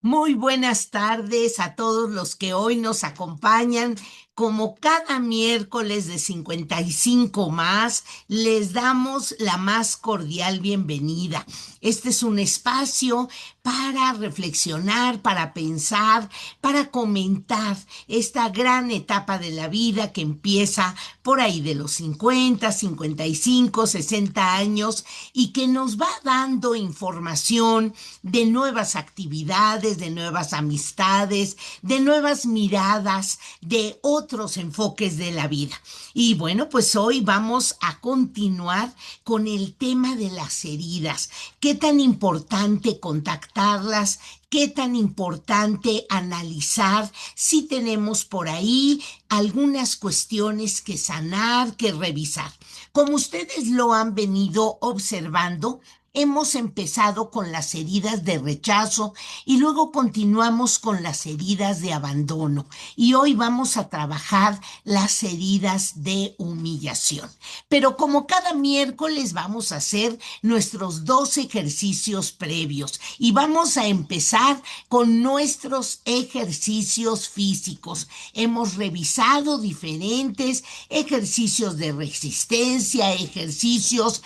Muy buenas tardes a todos los que hoy nos acompañan. Como cada miércoles de 55 más, les damos la más cordial bienvenida. Este es un espacio para reflexionar, para pensar, para comentar esta gran etapa de la vida que empieza por ahí de los 50, 55, 60 años y que nos va dando información de nuevas actividades, de nuevas amistades, de nuevas miradas, de otros enfoques de la vida. Y bueno, pues hoy vamos a continuar con el tema de las heridas. ¿Qué tan importante contactarlas? ¿Qué tan importante analizar si tenemos por ahí algunas cuestiones que sanar, que revisar? Como ustedes lo han venido observando, hemos empezado con las heridas de rechazo y luego continuamos con las heridas de abandono. Y hoy vamos a trabajar las heridas de humillación. Pero como cada miércoles vamos a hacer nuestros dos ejercicios previos y vamos a empezar con nuestros ejercicios físicos. Hemos revisado diferentes ejercicios de resistencia, ejercicios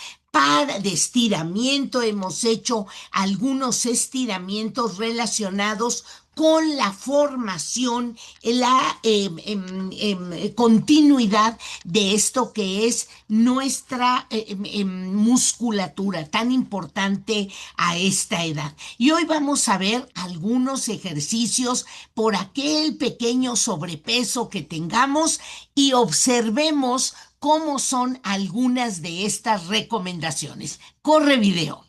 de estiramiento. Hemos hecho algunos estiramientos relacionados con la formación, la continuidad de esto que es nuestra musculatura tan importante a esta edad. Y hoy vamos a ver algunos ejercicios por aquel pequeño sobrepeso que tengamos y observemos cómo son algunas de estas recomendaciones. Corre video.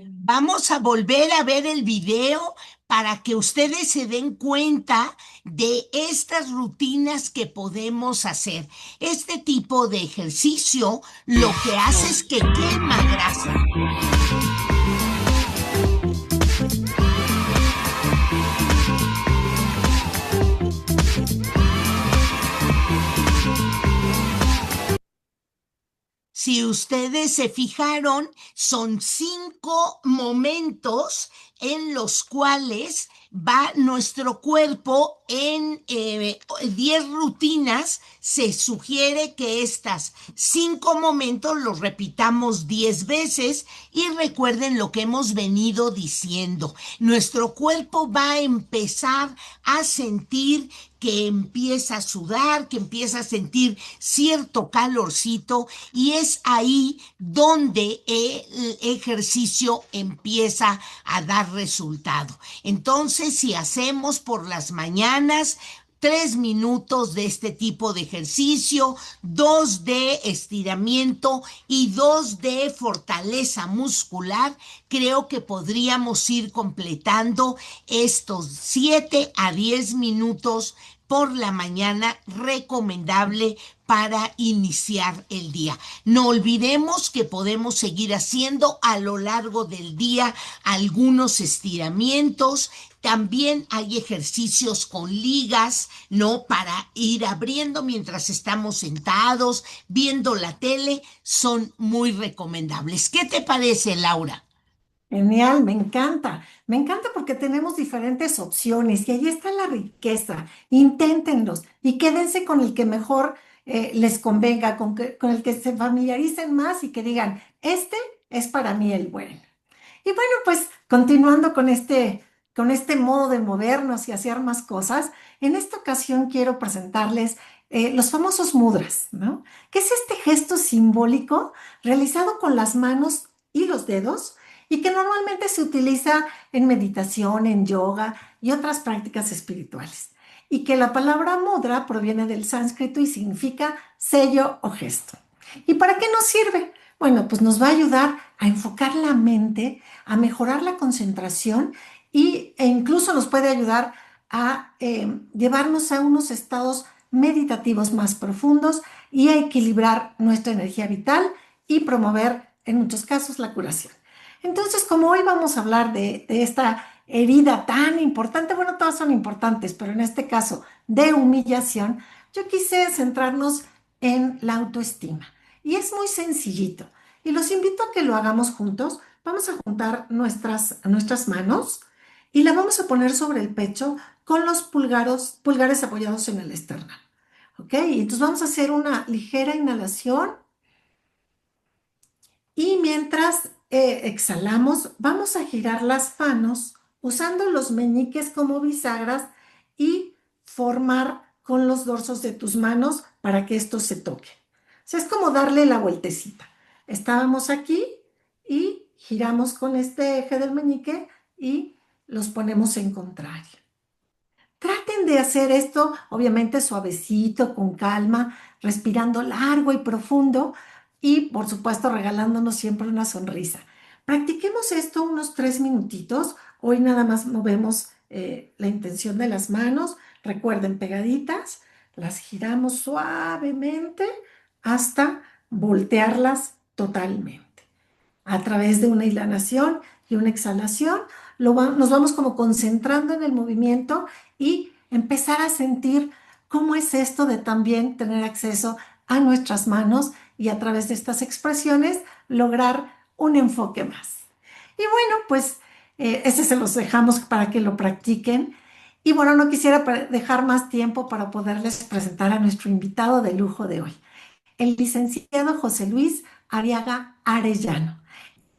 Vamos a volver a ver el video para que ustedes se den cuenta de estas rutinas que podemos hacer. Este tipo de ejercicio lo que hace es que quema grasa. Si ustedes se fijaron, son 5 momentos en los cuales va nuestro cuerpo en 10 rutinas. Se sugiere que estas 5 momentos los repitamos 10 veces y recuerden lo que hemos venido diciendo. Nuestro cuerpo va a empezar a sentir que empieza a sudar, que empieza a sentir cierto calorcito y es ahí donde el ejercicio empieza a dar resultado. Entonces, si hacemos por las mañanas 3 minutos de este tipo de ejercicio, 2 de estiramiento y 2 de fortaleza muscular, creo que podríamos ir completando estos 7 a 10 minutos por la mañana, recomendable para iniciar el día. No olvidemos que podemos seguir haciendo a lo largo del día algunos estiramientos. También hay ejercicios con ligas, ¿no? Para ir abriendo mientras estamos sentados, viendo la tele, son muy recomendables. ¿Qué te parece, Laura? Genial, me encanta. Me encanta porque tenemos diferentes opciones y ahí está la riqueza. Inténtenlos y quédense con el que mejor les convenga, con el que se familiaricen más y que digan, este es para mí el bueno. Y bueno, pues continuando con este modo de movernos y hacer más cosas, en esta ocasión quiero presentarles los famosos mudras, ¿no? Que es este gesto simbólico realizado con las manos y los dedos y que normalmente se utiliza en meditación, en yoga y otras prácticas espirituales. Y que la palabra mudra proviene del sánscrito y significa sello o gesto. ¿Y para qué nos sirve? Bueno, pues nos va a ayudar a enfocar la mente, a mejorar la concentración e incluso nos puede ayudar a llevarnos a unos estados meditativos más profundos y a equilibrar nuestra energía vital y promover, en muchos casos, la curación. Entonces, como hoy vamos a hablar de esta herida tan importante, bueno, todas son importantes, pero en este caso de humillación, yo quise centrarnos en la autoestima. Y es muy sencillito. Y los invito a que lo hagamos juntos. Vamos a juntar nuestras manos y la vamos a poner sobre el pecho con los pulgares apoyados en el esternón. ¿Ok? Y entonces vamos a hacer una ligera inhalación y mientras exhalamos, vamos a girar las manos usando los meñiques como bisagras y formar con los dorsos de tus manos para que esto se toque. O sea, es como darle la vueltecita. Estábamos aquí y giramos con este eje del meñique y los ponemos en contrario. Traten de hacer esto, obviamente suavecito, con calma, respirando largo y profundo y, por supuesto, regalándonos siempre una sonrisa. Practiquemos esto unos 3 minutitos. Hoy nada más movemos la intención de las manos. Recuerden, pegaditas, las giramos suavemente hasta voltearlas totalmente a través de una inhalación y una exhalación, nos vamos como concentrando en el movimiento y empezar a sentir cómo es esto de también tener acceso a nuestras manos y a través de estas expresiones lograr un enfoque más. Y bueno, pues ese se los dejamos para que lo practiquen. Y bueno, no quisiera dejar más tiempo para poderles presentar a nuestro invitado de lujo de hoy, el licenciado José Luis Ariaga Arellano.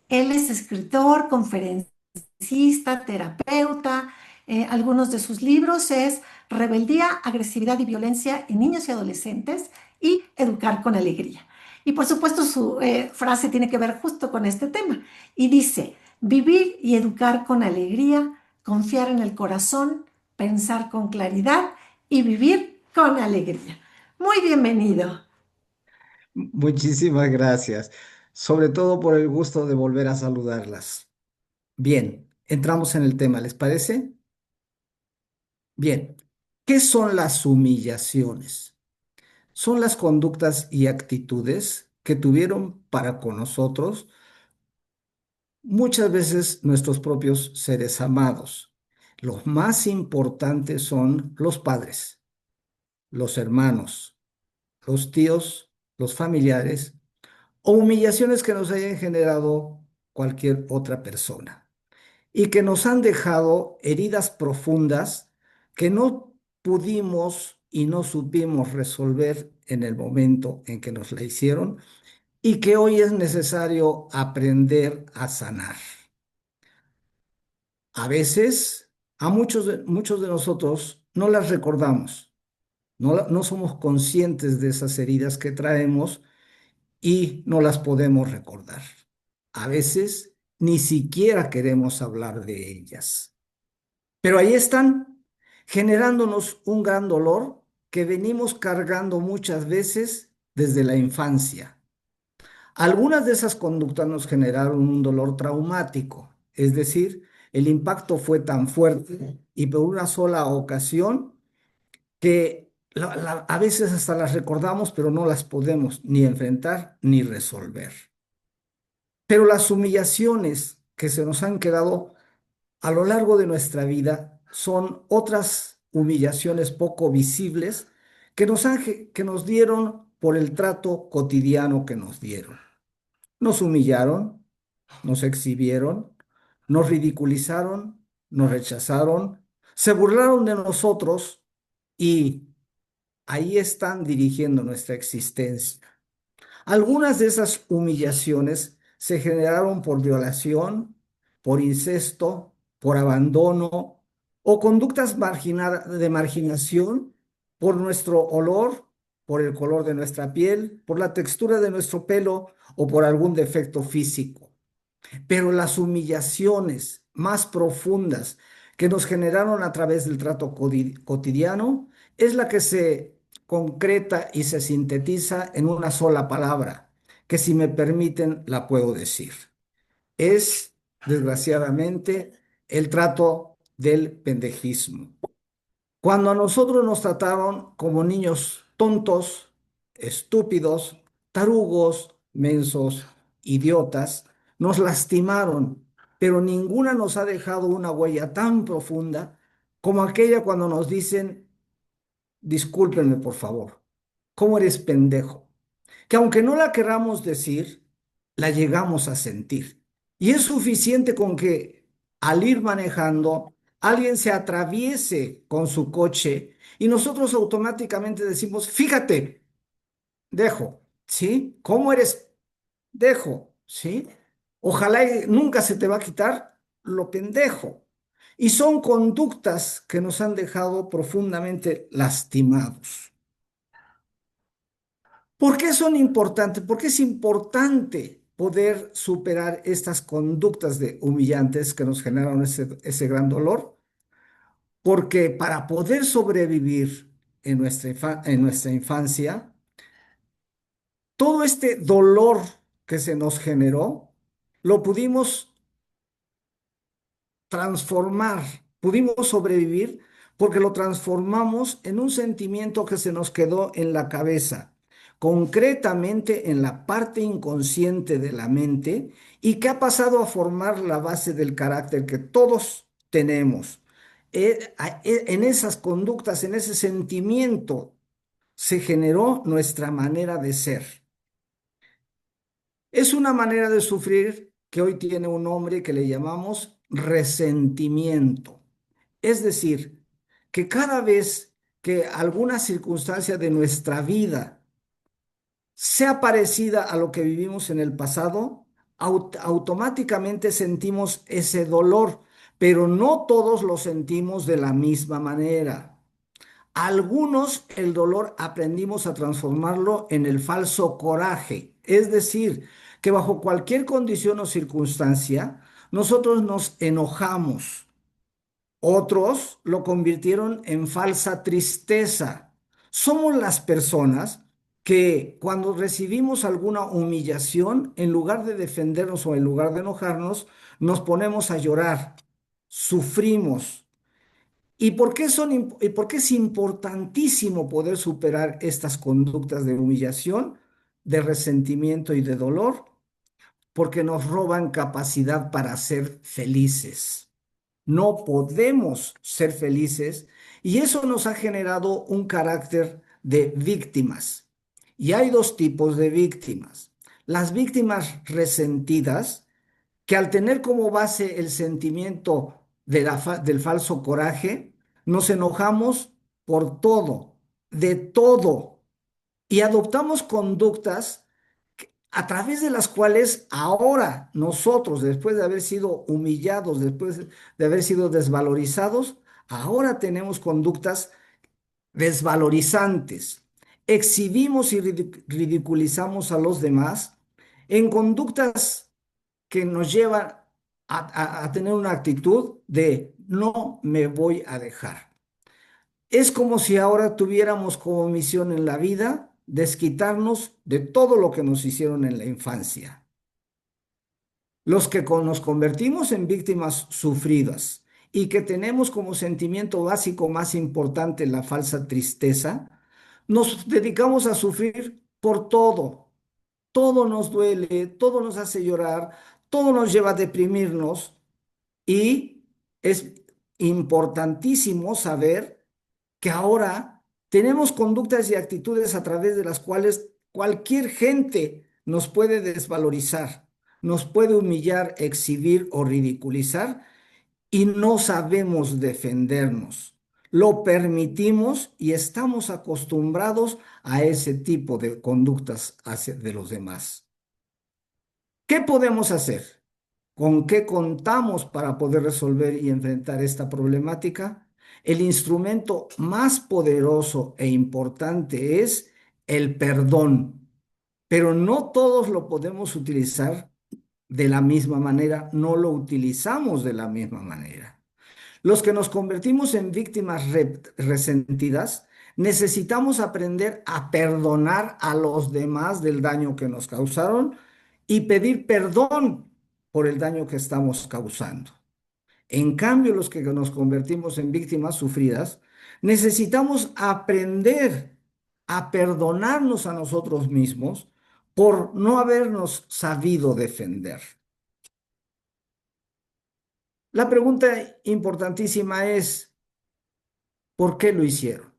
Él es escritor, conferencista, terapeuta. Algunos de sus libros es Rebeldía, Agresividad y Violencia en Niños y Adolescentes y Educar con Alegría. Y por supuesto su frase tiene que ver justo con este tema. Y dice, vivir y educar con alegría, confiar en el corazón, pensar con claridad y vivir con alegría. Muy bienvenido. Muchísimas gracias, sobre todo por el gusto de volver a saludarlas. Bien, entramos en el tema, ¿les parece? Bien, ¿qué son las humillaciones? Son las conductas y actitudes que tuvieron para con nosotros muchas veces nuestros propios seres amados. Los más importantes son los padres, los hermanos, los tíos, los familiares o humillaciones que nos hayan generado cualquier otra persona y que nos han dejado heridas profundas que no pudimos y no supimos resolver en el momento en que nos la hicieron y que hoy es necesario aprender a sanar. A veces, a muchos de nosotros no las recordamos, no somos conscientes de esas heridas que traemos y no las podemos recordar. A veces ni siquiera queremos hablar de ellas. Pero ahí están, generándonos un gran dolor que venimos cargando muchas veces desde la infancia. Algunas de esas conductas nos generaron un dolor traumático, es decir, el impacto fue tan fuerte y por una sola ocasión que a veces hasta las recordamos, pero no las podemos ni enfrentar ni resolver. Pero las humillaciones que se nos han quedado a lo largo de nuestra vida son otras humillaciones poco visibles que nos dieron por el trato cotidiano que nos dieron. Nos humillaron, nos exhibieron, nos ridiculizaron, nos rechazaron, se burlaron de nosotros y ahí están dirigiendo nuestra existencia. Algunas de esas humillaciones se generaron por violación, por incesto, por abandono o conductas de marginación por nuestro olor, por el color de nuestra piel, por la textura de nuestro pelo o por algún defecto físico. Pero las humillaciones más profundas que nos generaron a través del trato cotidiano es la que se concreta y se sintetiza en una sola palabra, que si me permiten la puedo decir. Es, desgraciadamente, el trato del pendejismo. Cuando a nosotros nos trataron como niños tontos, estúpidos, tarugos, mensos, idiotas, nos lastimaron, pero ninguna nos ha dejado una huella tan profunda como aquella cuando nos dicen, discúlpenme por favor, ¿cómo eres pendejo? Que aunque no la queramos decir, la llegamos a sentir. Y es suficiente con que al ir manejando, alguien se atraviese con su coche y nosotros automáticamente decimos, fíjate, dejo, ¿sí? ¿Cómo eres? Dejo, ¿sí? Ojalá y nunca se te va a quitar lo pendejo. Y son conductas que nos han dejado profundamente lastimados. ¿Por qué son importantes? ¿Por qué es importante poder superar estas conductas de humillantes que nos generaron ese gran dolor? Porque para poder sobrevivir en nuestra infancia, todo este dolor que se nos generó, lo pudimos transformar, pudimos sobrevivir porque lo transformamos en un sentimiento que se nos quedó en la cabeza, concretamente en la parte inconsciente de la mente y que ha pasado a formar la base del carácter que todos tenemos. En esas conductas, en ese sentimiento, se generó nuestra manera de ser. Es una manera de sufrir que hoy tiene un nombre que le llamamos resentimiento. Es decir, que cada vez que alguna circunstancia de nuestra vida sea parecida a lo que vivimos en el pasado, automáticamente sentimos ese dolor, pero no todos lo sentimos de la misma manera. Algunos el dolor aprendimos a transformarlo en el falso coraje, es decir, que bajo cualquier condición o circunstancia, nosotros nos enojamos. Otros lo convirtieron en falsa tristeza. Somos las personas que cuando recibimos alguna humillación, en lugar de defendernos o en lugar de enojarnos, nos ponemos a llorar, sufrimos. ¿Y por qué es importantísimo poder superar estas conductas de humillación, de resentimiento y de dolor? Porque nos roban capacidad para ser felices. No podemos ser felices y eso nos ha generado un carácter de víctimas. Y hay dos tipos de víctimas. Las víctimas resentidas, que al tener como base el sentimiento del falso coraje, nos enojamos por todo, de todo, y adoptamos conductas a través de las cuales ahora nosotros, después de haber sido humillados, después de haber sido desvalorizados, ahora tenemos conductas desvalorizantes. Exhibimos y ridiculizamos a los demás en conductas que nos llevan a tener una actitud de no me voy a dejar. Es como si ahora tuviéramos como misión en la vida desquitarnos de todo lo que nos hicieron en la infancia. Los que nos convertimos en víctimas sufridas y que tenemos como sentimiento básico más importante la falsa tristeza, nos dedicamos a sufrir por todo. Todo nos duele, todo nos hace llorar, todo nos lleva a deprimirnos y es importantísimo saber que ahora tenemos conductas y actitudes a través de las cuales cualquier gente nos puede desvalorizar, nos puede humillar, exhibir o ridiculizar y no sabemos defendernos. Lo permitimos y estamos acostumbrados a ese tipo de conductas hacia de los demás. ¿Qué podemos hacer? ¿Con qué contamos para poder resolver y enfrentar esta problemática? El instrumento más poderoso e importante es el perdón, pero no todos lo podemos utilizar de la misma manera, no lo utilizamos de la misma manera. Los que nos convertimos en víctimas resentidas, necesitamos aprender a perdonar a los demás del daño que nos causaron y pedir perdón por el daño que estamos causando. En cambio, los que nos convertimos en víctimas sufridas, necesitamos aprender a perdonarnos a nosotros mismos por no habernos sabido defender. La pregunta importantísima es, ¿por qué lo hicieron?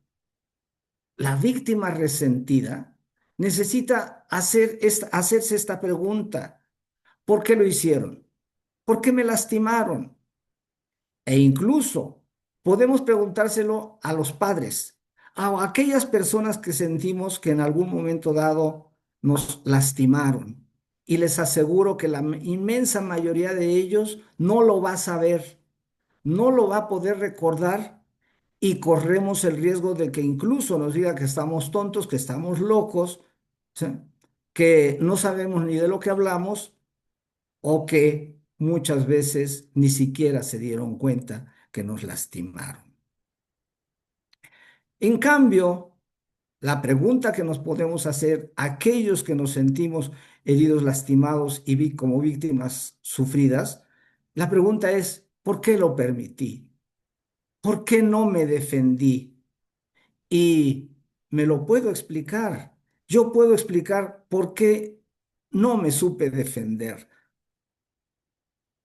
La víctima resentida necesita hacerse esta pregunta. ¿Por qué lo hicieron? ¿Por qué me lastimaron? E incluso podemos preguntárselo a los padres, a aquellas personas que sentimos que en algún momento dado nos lastimaron. Y les aseguro que la inmensa mayoría de ellos no lo va a saber, no lo va a poder recordar y corremos el riesgo de que incluso nos diga que estamos tontos, que estamos locos, ¿sí? Que no sabemos ni de lo que hablamos o que muchas veces ni siquiera se dieron cuenta que nos lastimaron. En cambio, la pregunta que nos podemos hacer aquellos que nos sentimos heridos, lastimados y como víctimas sufridas, la pregunta es, ¿por qué lo permití? ¿Por qué no me defendí? Y me lo puedo explicar. Yo puedo explicar por qué no me supe defender.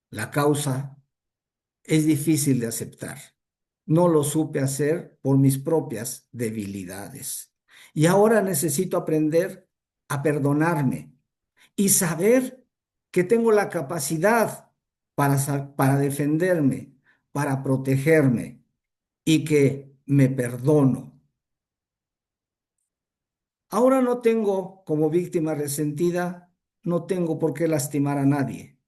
La causa es difícil de aceptar. No lo supe hacer por mis propias debilidades. Y ahora necesito aprender a perdonarme y saber que tengo la capacidad para defenderme, para protegerme y que me perdono. Ahora no tengo, como víctima resentida, no tengo por qué lastimar a nadie.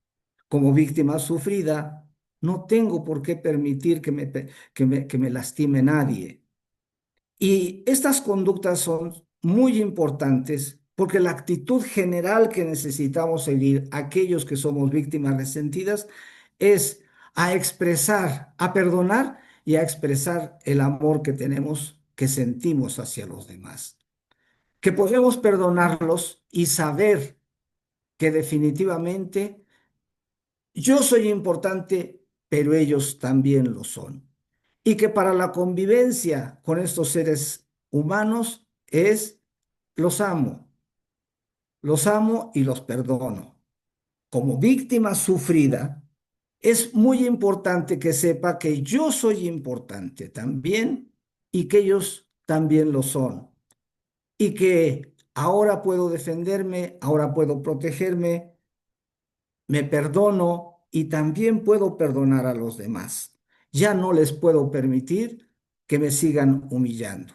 Como víctima sufrida, no tengo por qué permitir que me lastime nadie. Y estas conductas son muy importantes porque la actitud general que necesitamos seguir aquellos que somos víctimas resentidas es a expresar, a perdonar y a expresar el amor que tenemos, que sentimos hacia los demás. Que podemos perdonarlos y saber que definitivamente yo soy importante, pero ellos también lo son. Y que para la convivencia con estos seres humanos es, los amo y los perdono. Como víctima sufrida, es muy importante que sepa que yo soy importante también y que ellos también lo son. Y que ahora puedo defenderme, ahora puedo protegerme, me perdono y también puedo perdonar a los demás. Ya no les puedo permitir que me sigan humillando.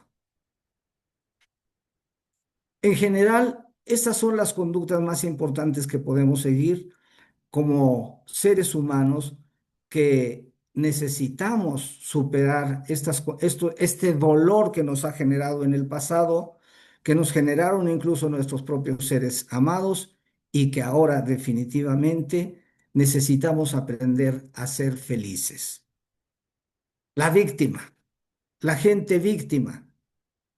En general, estas son las conductas más importantes que podemos seguir como seres humanos que necesitamos superar este dolor que nos ha generado en el pasado, que nos generaron incluso nuestros propios seres amados y que ahora definitivamente necesitamos aprender a ser felices. La víctima, la gente víctima,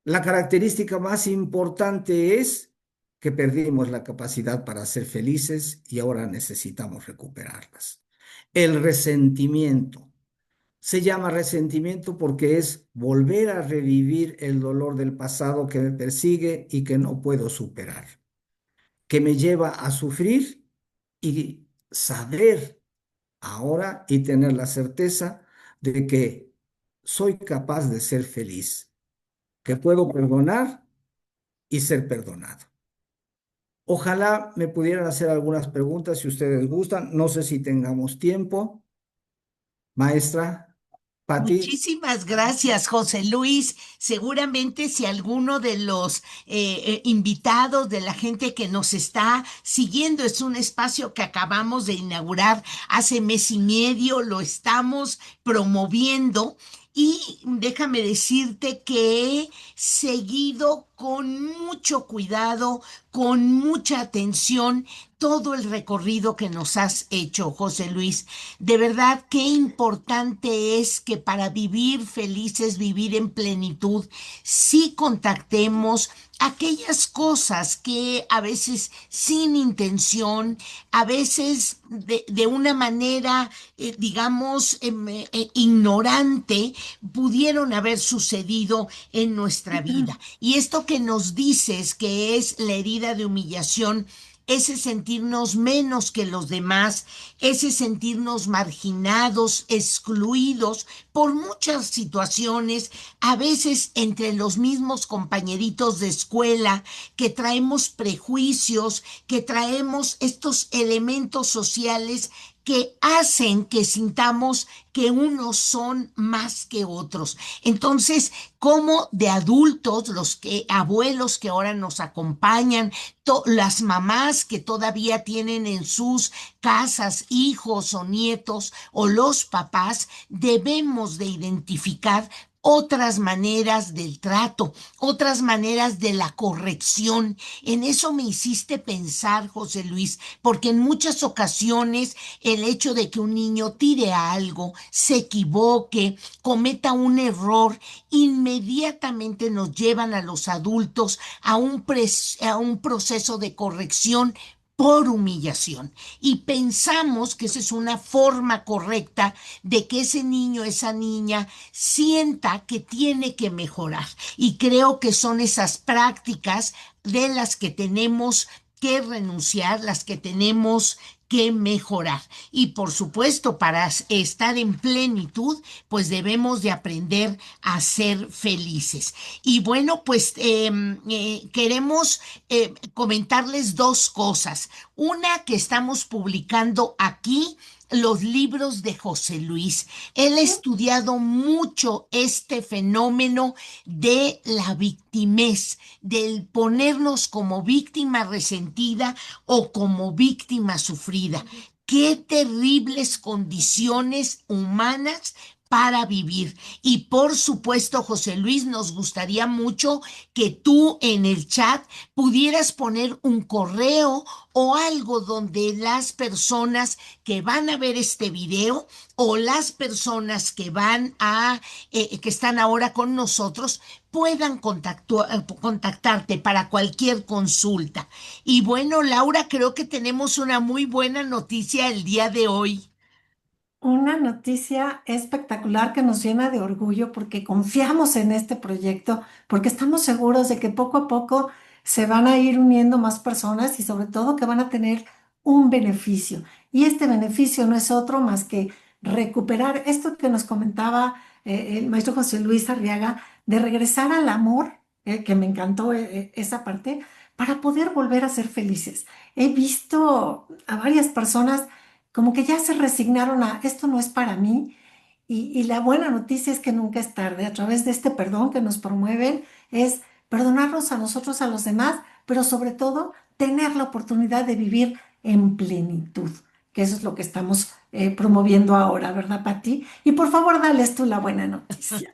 la característica más importante es que perdimos la capacidad para ser felices y ahora necesitamos recuperarlas. El resentimiento. Se llama resentimiento porque es volver a revivir el dolor del pasado que me persigue y que no puedo superar, que me lleva a sufrir y saber ahora y tener la certeza de que soy capaz de ser feliz, que puedo perdonar y ser perdonado. Ojalá me pudieran hacer algunas preguntas si ustedes gustan. No sé si tengamos tiempo. Maestra, Patti. Muchísimas gracias, José Luis. Seguramente si alguno de los invitados, de la gente que nos está siguiendo, es un espacio que acabamos de inaugurar hace mes y medio, lo estamos promoviendo y déjame decirte que he seguido con mucho cuidado, con mucha atención, todo el recorrido que nos has hecho, José Luis. De verdad, qué importante es que para vivir felices, vivir en plenitud, sí contactemos aquellas cosas que a veces sin intención, a veces de una manera, digamos, ignorante, pudieron haber sucedido en nuestra vida. Y esto que nos dices que es la herida de humillación, ese sentirnos menos que los demás, ese sentirnos marginados, excluidos por muchas situaciones, a veces entre los mismos compañeritos de escuela, que traemos prejuicios, que traemos estos elementos sociales que hacen que sintamos que unos son más que otros. Entonces, como de adultos, los que abuelos que ahora nos acompañan, las mamás que todavía tienen en sus casas hijos o nietos, o los papás, debemos de identificar otras maneras del trato, otras maneras de la corrección. En eso me hiciste pensar, José Luis, porque en muchas ocasiones el hecho de que un niño tire algo, se equivoque, cometa un error, inmediatamente nos llevan a los adultos a un proceso de corrección por humillación. Y pensamos que esa es una forma correcta de que ese niño, esa niña, sienta que tiene que mejorar. Y creo que son esas prácticas de las que tenemos que renunciar, las que tenemos que mejorar. Y por supuesto, para estar en plenitud, pues debemos de aprender a ser felices. Y bueno, pues queremos comentarles dos cosas. Una, que estamos publicando aquí los libros de José Luis. Él ha estudiado mucho este fenómeno de la victimez, del ponernos como víctima resentida o como víctima sufrida. Qué terribles condiciones humanas para vivir. Y por supuesto, José Luis, nos gustaría mucho que tú en el chat pudieras poner un correo o algo donde las personas que van a ver este video o las personas que que están ahora con nosotros puedan contactarte para cualquier consulta. Y bueno, Laura, creo que tenemos una muy buena noticia el día de hoy. Una noticia espectacular que nos llena de orgullo porque confiamos en este proyecto, porque estamos seguros de que poco a poco se van a ir uniendo más personas y sobre todo que van a tener un beneficio. Y este beneficio no es otro más que recuperar esto que nos comentaba el maestro José Luis Arriaga, de regresar al amor, que me encantó esa parte, para poder volver a ser felices. He visto a varias personas como que ya se resignaron a esto no es para mí. Y la buena noticia es que nunca es tarde. A través de este perdón que nos promueven es perdonarnos a nosotros, a los demás, pero sobre todo tener la oportunidad de vivir en plenitud, que eso es lo que estamos promoviendo ahora, ¿verdad, Pati? Y por favor, dales tú la buena noticia.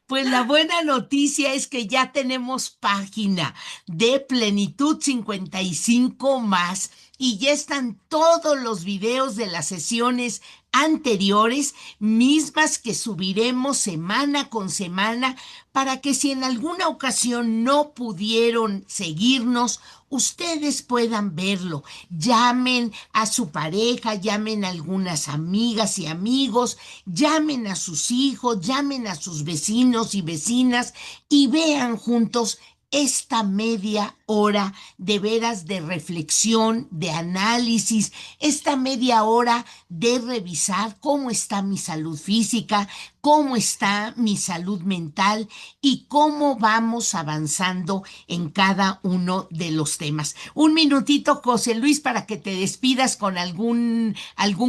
Pues la buena noticia es que ya tenemos página de Plenitud 55 más y ya están todos los videos de las sesiones anteriores, mismas que subiremos semana con semana, para que si en alguna ocasión no pudieron seguirnos, ustedes puedan verlo. Llamen a su pareja, llamen a algunas amigas y amigos, llamen a sus hijos, llamen a sus vecinos y vecinas y vean juntos esta media hora de veras de reflexión, de análisis, esta media hora de revisar cómo está mi salud física, cómo está mi salud mental y cómo vamos avanzando en cada uno de los temas. Un minutito, José Luis, para que te despidas con algún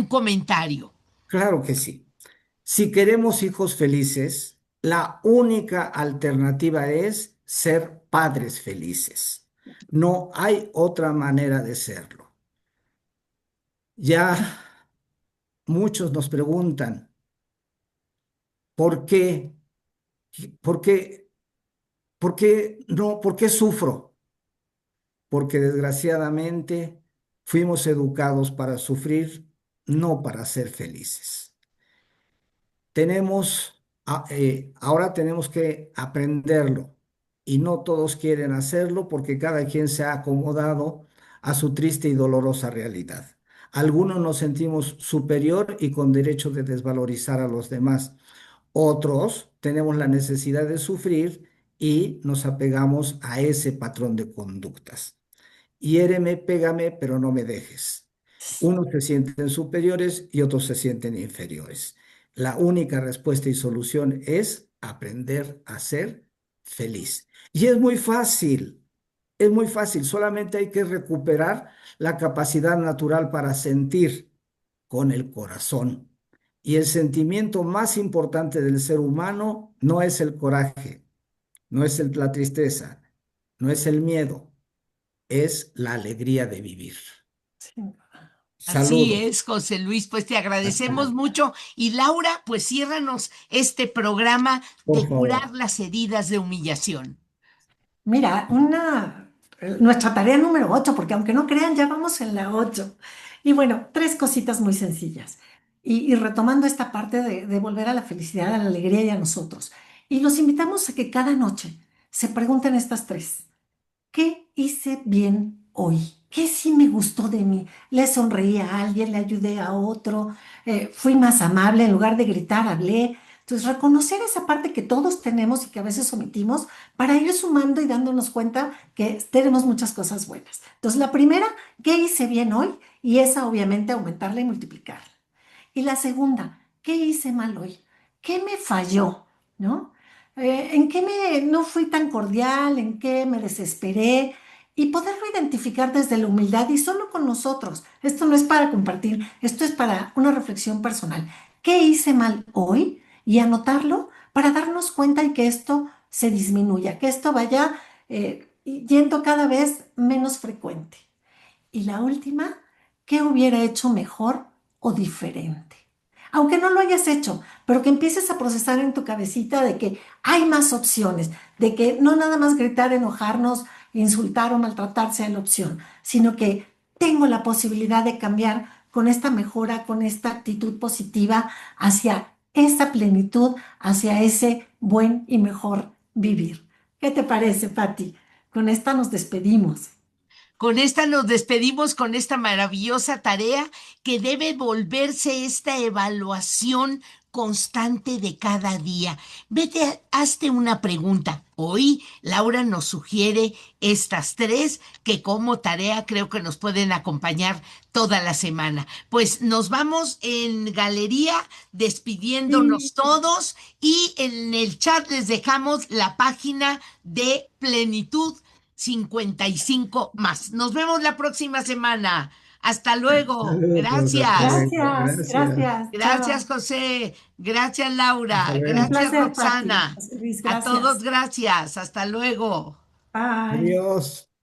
comentario. Claro que sí. Si queremos hijos felices, la única alternativa es ser padres felices. No hay otra manera de serlo. Ya muchos nos preguntan, ¿por qué? ¿Por qué? ¿Por qué no? ¿Por qué sufro? Porque desgraciadamente fuimos educados para sufrir, no para ser felices. Ahora tenemos que aprenderlo y no todos quieren hacerlo porque cada quien se ha acomodado a su triste y dolorosa realidad. Algunos nos sentimos superior y con derecho de desvalorizar a los demás. Otros tenemos la necesidad de sufrir y nos apegamos a ese patrón de conductas. hiéreme, pégame, pero no me dejes. Unos se sienten superiores y otros se sienten inferiores. La única respuesta y solución es aprender a ser feliz. Y es muy fácil, solamente hay que recuperar la capacidad natural para sentir con el corazón. Y el sentimiento más importante del ser humano no es el coraje, no es la tristeza, no es el miedo, es la alegría de vivir. Sí. Así Saludos, es, José Luis, pues te hasta agradecemos luego. mucho. Y Laura, pues ciérranos este programa Por de favor. curar las heridas de humillación. Mira, nuestra tarea número 8, porque aunque no crean, ya vamos en la 8. Y bueno, tres cositas muy sencillas. Y retomando esta parte de volver a la felicidad, a la alegría y a nosotros. Y los invitamos a que cada noche se pregunten estas tres. ¿Qué hice bien hoy? ¿Qué sí me gustó de mí? ¿Le sonreí a alguien? ¿Le ayudé a otro? ¿Fui más amable? En lugar de gritar, hablé. Entonces, reconocer esa parte que todos tenemos y que a veces omitimos para ir sumando y dándonos cuenta que tenemos muchas cosas buenas. Entonces, la primera, ¿qué hice bien hoy? Y esa, obviamente, aumentarla y multiplicarla. Y la segunda, ¿qué hice mal hoy? ¿Qué me falló? ¿No? ¿En qué no fui tan cordial? ¿En qué me desesperé? Y poderlo identificar desde la humildad y solo con nosotros. Esto no es para compartir, esto es para una reflexión personal. ¿Qué hice mal hoy? Y anotarlo para darnos cuenta y que esto se disminuya, que esto vaya yendo cada vez menos frecuente. Y la última, ¿qué hubiera hecho mejor o diferente? Aunque no lo hayas hecho, pero que empieces a procesar en tu cabecita de que hay más opciones, de que no nada más gritar, enojarnos, insultar o maltratar sea la opción, sino que tengo la posibilidad de cambiar con esta mejora, con esta actitud positiva hacia esa plenitud, hacia ese buen y mejor vivir. ¿Qué te parece, Patti? Con esta nos despedimos. Con esta nos despedimos con esta maravillosa tarea que debe volverse esta evaluación constante de cada día. Vete, hazte una pregunta. Hoy Laura nos sugiere estas tres que como tarea creo que nos pueden acompañar toda la semana. Pues nos vamos en galería Sí. despidiéndonos todos y en el chat les dejamos la página de Plenitud 55 más. Nos vemos la próxima semana. Hasta luego. Saludos, hasta Gracias. luego. Gracias, Gracias. gracias, Gracias, chao. José. Gracias, Hasta Laura. Un luego. Gracias, placer, Pati. Roxana. José Luis, A todos, gracias. gracias. Hasta luego. Bye. Adiós.